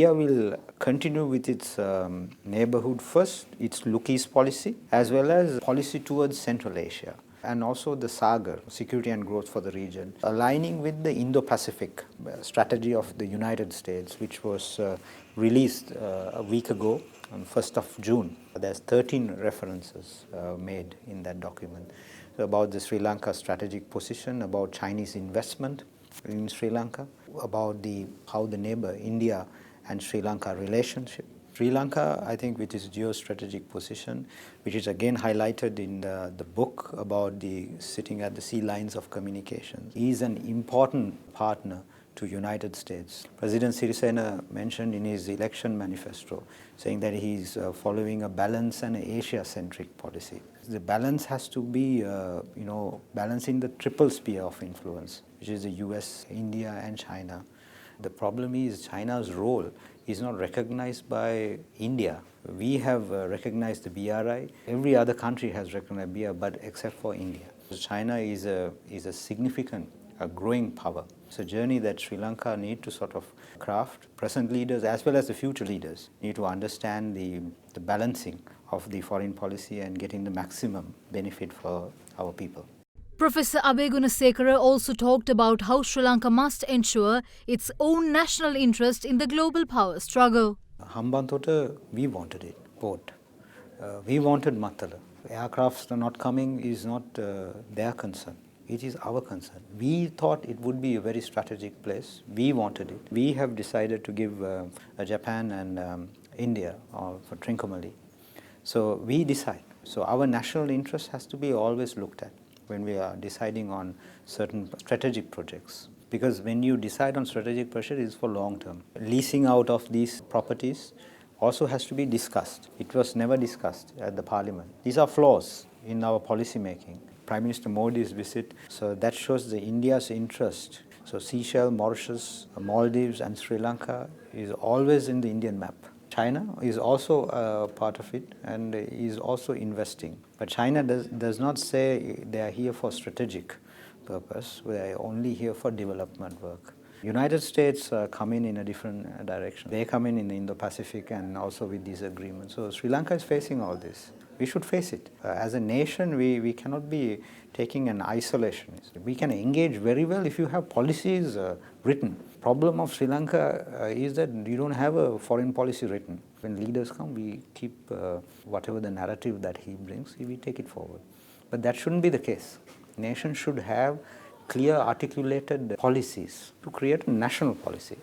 India will continue with its neighborhood first, its look east policy, as well as policy towards Central Asia, and also the Sagar, security and growth for the region, aligning with the Indo-Pacific strategy of the United States, which was released a week ago on 1st of June. There's 13 references made in that document. So about the Sri Lanka strategic position, about Chinese investment in Sri Lanka, about how the neighbor India and Sri Lanka relationship. Sri Lanka, I think, with its geostrategic position, which is again highlighted in the book about the sitting at the sea lines of communication, is an important partner to United States. President Sirisena mentioned in his election manifesto, saying that he's following a balanced and Asia-centric policy. The balance has to be, balancing the triple sphere of influence, which is the US, India, and China. The problem is China's role is not recognized by India. We have recognized the BRI. Every other country has recognized BRI, but except for India. China is a significant, a growing power. It's a journey that Sri Lanka need to sort of craft. Present leaders as well as the future leaders need to understand the balancing of the foreign policy and getting the maximum benefit for our people. Professor Abe Gunasekara also talked about how Sri Lanka must ensure its own national interest in the global power struggle. Hambantota, we wanted it, port. We wanted Matala. Aircrafts are not coming is not their concern. It is our concern. We thought it would be a very strategic place. We wanted it. We have decided to give Japan and India for Trincomalee. So we decide. So our national interest has to be always looked at when we are deciding on certain strategic projects. Because when you decide on strategic projects, it's for long term. Leasing out of these properties also has to be discussed. It was never discussed at the parliament. These are flaws in our policy making. Prime Minister Modi's visit, so that shows the India's interest. So Seychelles, Mauritius, Maldives and Sri Lanka is always in the Indian map. China is also a part of it and is also investing. But China does not say they are here for strategic purpose. They are only here for development work. United States come in a different direction. They come in the Indo-Pacific and also with these agreements. So Sri Lanka is facing all this. We should face it. As a nation, we cannot be taking an isolationist. We can engage very well if you have policies written. Problem of Sri Lanka is that you don't have a foreign policy written. When leaders come, we keep whatever the narrative that he brings, we take it forward. But that shouldn't be the case. Nations should have clear articulated policies to create a national policy.